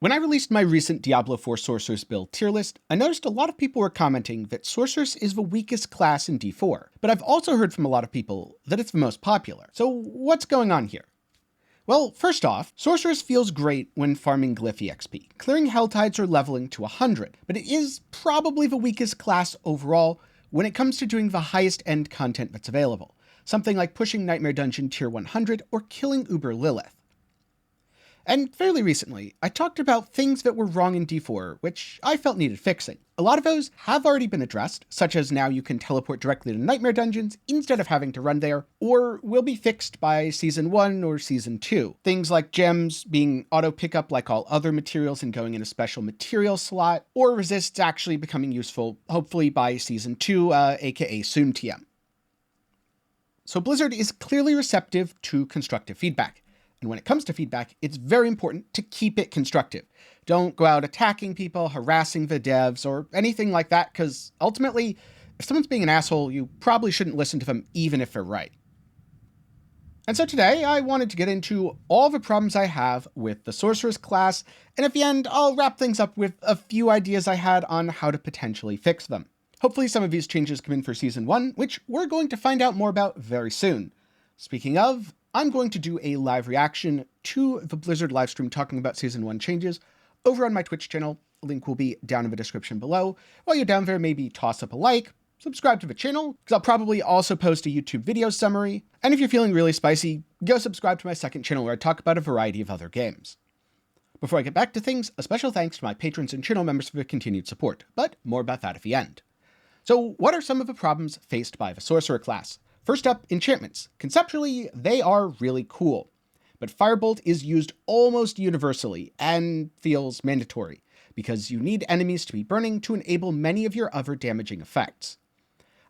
When I released my recent Diablo IV Sorceress build tier list, I noticed a lot of people were commenting that Sorceress is the weakest class in D4, but I've also heard from a lot of people that it's the most popular. So what's going on here? Well, first off, Sorceress feels great when farming Glyph EXP, clearing Helltides or leveling to 100, but it is probably the weakest class overall when it comes to doing the highest end content that's available, something like pushing Nightmare Dungeon tier 100 or killing Uber Lilith. And fairly recently, I talked about things that were wrong in D4, which I felt needed fixing. A lot of those have already been addressed, such as now you can teleport directly to Nightmare Dungeons instead of having to run there, or will be fixed by Season 1 or Season 2. Things like gems being auto-pickup like all other materials and going in a special material slot, or resists actually becoming useful, hopefully by Season 2, aka soon TM. So Blizzard is clearly receptive to constructive feedback. And when it comes to feedback, it's very important to keep it constructive. Don't go out attacking people, harassing the devs, or anything like that, because ultimately, if someone's being an asshole, you probably shouldn't listen to them even if they're right. And so today, I wanted to get into all the problems I have with the Sorceress class, and at the end, I'll wrap things up with a few ideas I had on how to potentially fix them. Hopefully some of these changes come in for Season 1, which we're going to find out more about very soon. Speaking of, I'm going to do a live reaction to the Blizzard livestream talking about Season 1 changes over on my Twitch channel. Link will be down in the description below. While you're down there, maybe toss up a like, subscribe to the channel, because I'll probably also post a YouTube video summary. And if you're feeling really spicy, go subscribe to my second channel where I talk about a variety of other games. Before I get back to things, a special thanks to my patrons and channel members for their continued support, but more about that at the end. So what are some of the problems faced by the Sorcerer class? First up, enchantments. Conceptually, they are really cool, but Firebolt is used almost universally and feels mandatory, because you need enemies to be burning to enable many of your other damaging effects.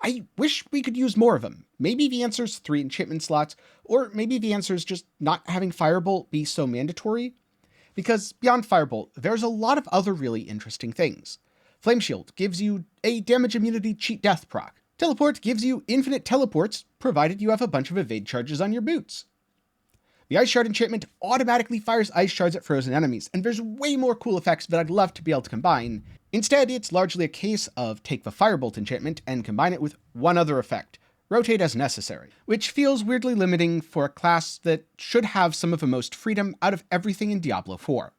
I wish we could use more of them. Maybe the answer is 3 enchantment slots, or maybe the answer is just not having Firebolt be so mandatory. Because beyond Firebolt, there's a lot of other really interesting things. Flame Shield gives you a damage immunity cheat death proc. Teleport gives you infinite teleports, provided you have a bunch of evade charges on your boots. The Ice Shard enchantment automatically fires ice shards at frozen enemies, and there's way more cool effects that I'd love to be able to combine. Instead, it's largely a case of take the Firebolt enchantment and combine it with one other effect, rotate as necessary, which feels weirdly limiting for a class that should have some of the most freedom out of everything in Diablo IV.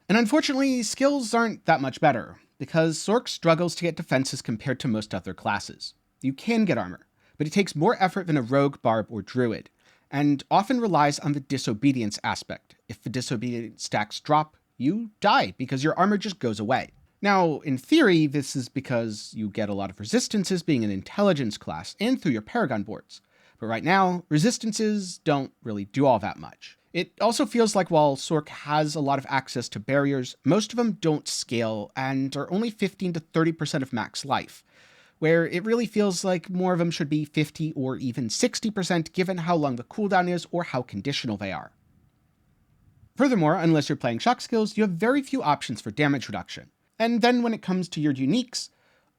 And unfortunately, skills aren't that much better, because Sorc struggles to get defenses compared to most other classes. You can get armor, but it takes more effort than a rogue, barb, or druid, and often relies on the disobedience aspect. If the disobedience stacks drop, you die because your armor just goes away. Now, in theory, this is because you get a lot of resistances being an intelligence class and through your paragon boards. But right now, resistances don't really do all that much. It also feels like while Sorc has a lot of access to barriers, most of them don't scale and are only 15 to 30% of max life, where it really feels like more of them should be 50 or even 60% given how long the cooldown is or how conditional they are. Furthermore, unless you're playing shock skills, you have very few options for damage reduction. And then when it comes to your uniques,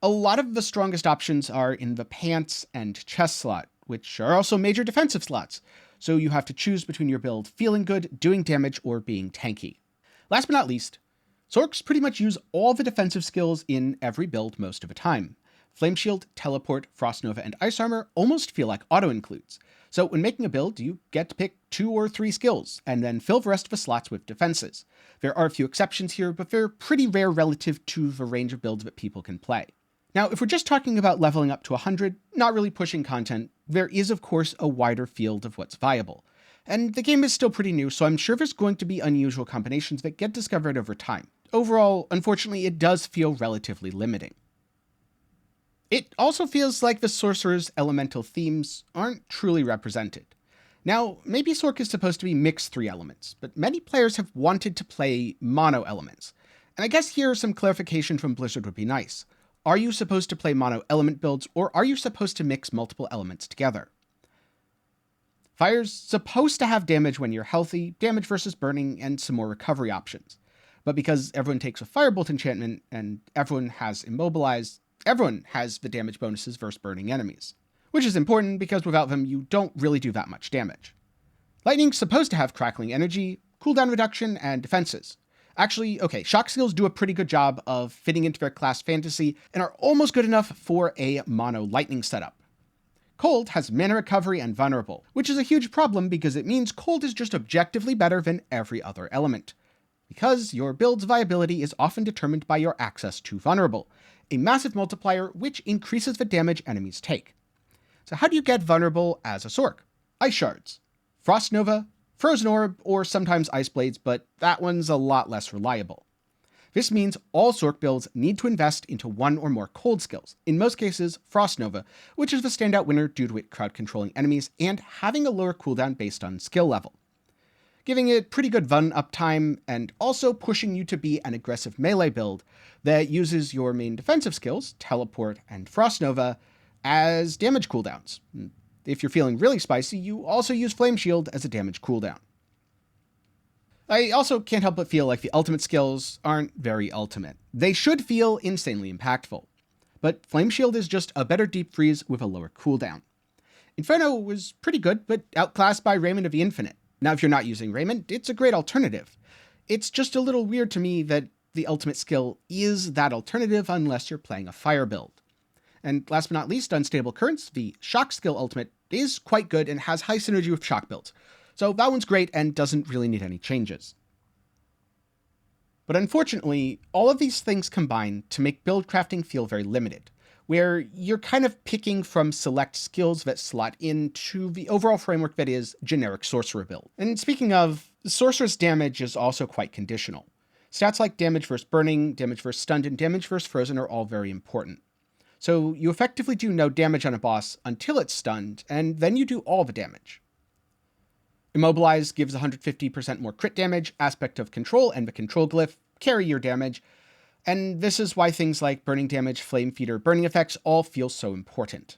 a lot of the strongest options are in the pants and chest slot, which are also major defensive slots. So you have to choose between your build feeling good, doing damage, or being tanky. Last but not least, Sorcs pretty much use all the defensive skills in every build most of the time. Flame Shield, Teleport, Frost Nova, and Ice Armor almost feel like auto-includes. So when making a build, you get to pick 2 or 3 skills, and then fill the rest of the slots with defenses. There are a few exceptions here, but they're pretty rare relative to the range of builds that people can play. Now, if we're just talking about leveling up to 100, not really pushing content, there is of course a wider field of what's viable. And the game is still pretty new, so I'm sure there's going to be unusual combinations that get discovered over time. Overall, unfortunately, it does feel relatively limiting. It also feels like the Sorcerer's elemental themes aren't truly represented. Now, maybe Sorc is supposed to be mixed 3 elements, but many players have wanted to play mono elements. And I guess here some clarification from Blizzard would be nice. Are you supposed to play mono element builds, or are you supposed to mix multiple elements together? Fire's supposed to have damage when you're healthy, damage versus burning, and some more recovery options. But because everyone takes a Firebolt enchantment, and everyone has Immobilize, everyone has the damage bonuses versus burning enemies. Which is important because without them you don't really do that much damage. Lightning's supposed to have crackling energy, cooldown reduction, and defenses. Actually, okay, shock skills do a pretty good job of fitting into their class fantasy and are almost good enough for a mono lightning setup. Cold has mana recovery and vulnerable, which is a huge problem because it means cold is just objectively better than every other element. Because your build's viability is often determined by your access to vulnerable, a massive multiplier which increases the damage enemies take. So how do you get vulnerable as a Sorc? Ice shards, Frost Nova, Frozen Orb, or sometimes Ice Blades, but that one's a lot less reliable. This means all Sorc builds need to invest into one or more cold skills, in most cases Frost Nova, which is the standout winner due to it crowd-controlling enemies and having a lower cooldown based on skill level, giving it pretty good Vun uptime and also pushing you to be an aggressive melee build that uses your main defensive skills, Teleport and Frost Nova, as damage cooldowns. If you're feeling really spicy, you also use Flame Shield as a damage cooldown. I also can't help but feel like the ultimate skills aren't very ultimate. They should feel insanely impactful, but Flame Shield is just a better deep freeze with a lower cooldown. Inferno was pretty good, but outclassed by Raymond of the Infinite. Now, if you're not using Raymond, it's a great alternative. It's just a little weird to me that the ultimate skill is that alternative unless you're playing a fire build. And last but not least, Unstable Currents, the Shock skill ultimate is quite good and has high synergy with Shock builds. So that one's great and doesn't really need any changes. But unfortunately, all of these things combine to make build crafting feel very limited, where you're kind of picking from select skills that slot into the overall framework that is generic Sorcerer build. And speaking of, Sorceress damage is also quite conditional. Stats like damage versus burning, damage versus stunned, and damage versus frozen are all very important. So you effectively do no damage on a boss until it's stunned, and then you do all the damage. Immobilize gives 150% more crit damage, Aspect of Control, and the Control Glyph carry your damage, and this is why things like burning damage, flame feeder, burning effects all feel so important.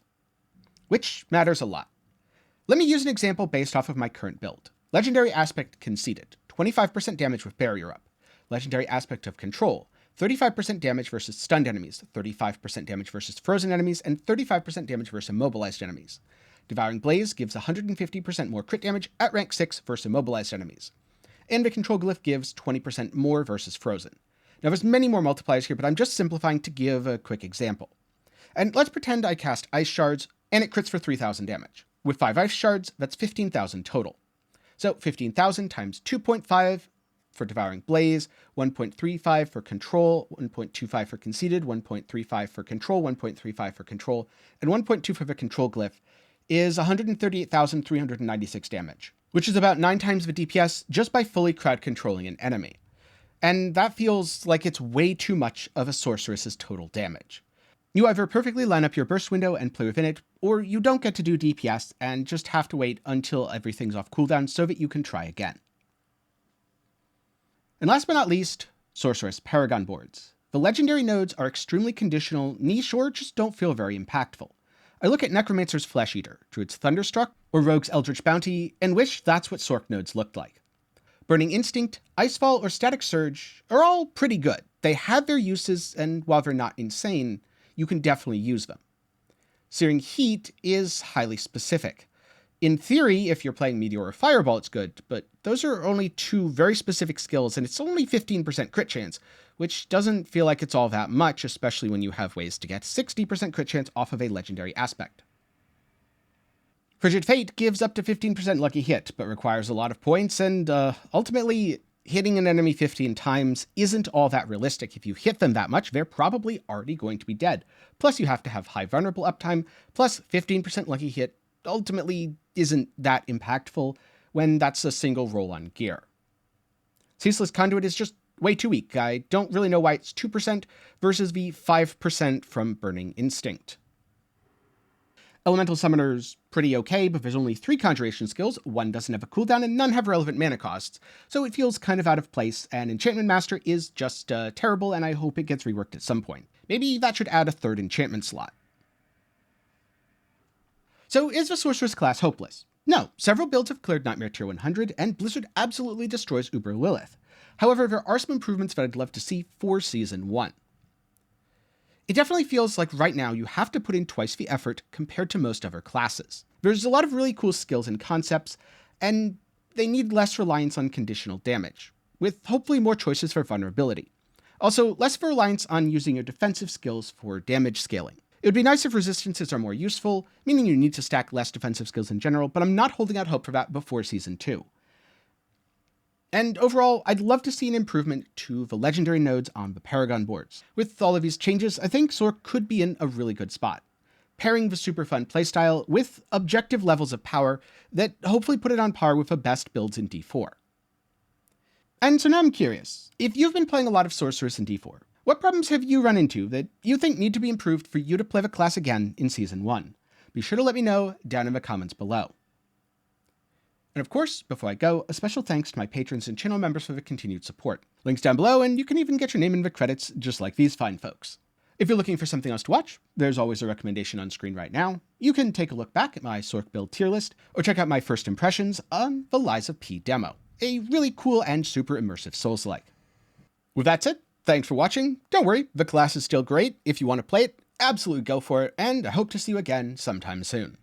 Which matters a lot. Let me use an example based off of my current build. Legendary Aspect conceded, 25% damage with Barrier up. Legendary Aspect of Control, 35% damage versus stunned enemies, 35% damage versus frozen enemies, and 35% damage versus immobilized enemies. Devouring Blaze gives 150% more crit damage at rank 6 versus immobilized enemies. And the Control Glyph gives 20% more versus frozen. Now there's many more multipliers here, but I'm just simplifying to give a quick example. And let's pretend I cast Ice Shards, and it crits for 3,000 damage. With 5 Ice Shards, that's 15,000 total. So 15,000 times 2.5 for Devouring Blaze, 1.35 for Control, 1.25 for Conceded, 1.35 for Control, 1.35 for Control, and 1.2 for the Control Glyph is 138,396 damage, which is about 9 times the DPS just by fully crowd controlling an enemy. And that feels like it's way too much of a Sorceress's total damage. You either perfectly line up your burst window and play within it, or you don't get to do DPS and just have to wait until everything's off cooldown so that you can try again. And last but not least, Sorceress Paragon boards. The legendary nodes are extremely conditional, niche, or just don't feel very impactful. I look at Necromancer's Flesh Eater, Druid's Thunderstruck, or Rogue's Eldritch Bounty, and wish that's what Sorc nodes looked like. Burning Instinct, Icefall, or Static Surge are all pretty good. They have their uses, and while they're not insane, you can definitely use them. Searing Heat is highly specific. In theory, if you're playing Meteor or Fireball, it's good, but those are only 2 very specific skills, and it's only 15% crit chance, which doesn't feel like it's all that much, especially when you have ways to get 60% crit chance off of a legendary aspect. Frigid Fate gives up to 15% lucky hit, but requires a lot of points, and ultimately, hitting an enemy 15 times isn't all that realistic. If you hit them that much, they're probably already going to be dead. Plus, you have to have high vulnerable uptime, plus 15% lucky hit ultimately isn't that impactful when that's a single roll on gear. Ceaseless Conduit is just way too weak. I don't really know why it's 2% versus the 5% from Burning Instinct. Elemental Summoner's pretty okay, but there's only 3 conjuration skills, 1 doesn't have a cooldown, and none have relevant mana costs, so it feels kind of out of place, and Enchantment Master is just terrible, and I hope it gets reworked at some point. Maybe that should add a 3rd enchantment slot. So is the Sorceress class hopeless? No, several builds have cleared Nightmare Tier 100, and Blizzard absolutely destroys Uber Lilith. However, there are some improvements that I'd love to see for Season 1. It definitely feels like right now you have to put in twice the effort compared to most other classes. There's a lot of really cool skills and concepts, and they need less reliance on conditional damage, with hopefully more choices for vulnerability. Also, less of a reliance on using your defensive skills for damage scaling. It would be nice if resistances are more useful, meaning you need to stack less defensive skills in general, but I'm not holding out hope for that before Season 2. And overall, I'd love to see an improvement to the legendary nodes on the paragon boards. With all of these changes, I think Sorc could be in a really good spot, pairing the super fun playstyle with objective levels of power that hopefully put it on par with the best builds in D4. And so now I'm curious, if you've been playing a lot of Sorceress in D4, what problems have you run into that you think need to be improved for you to play the class again in Season 1? Be sure to let me know down in the comments below. And of course, before I go, a special thanks to my patrons and channel members for the continued support. Links down below, and you can even get your name in the credits just like these fine folks. If you're looking for something else to watch, there's always a recommendation on screen right now. You can take a look back at my Sorc build tier list, or check out my first impressions on the Lies of P demo, a really cool and super immersive Souls-like. With that said, thanks for watching. Don't worry, the class is still great. If you want to play it, absolutely go for it, and I hope to see you again sometime soon.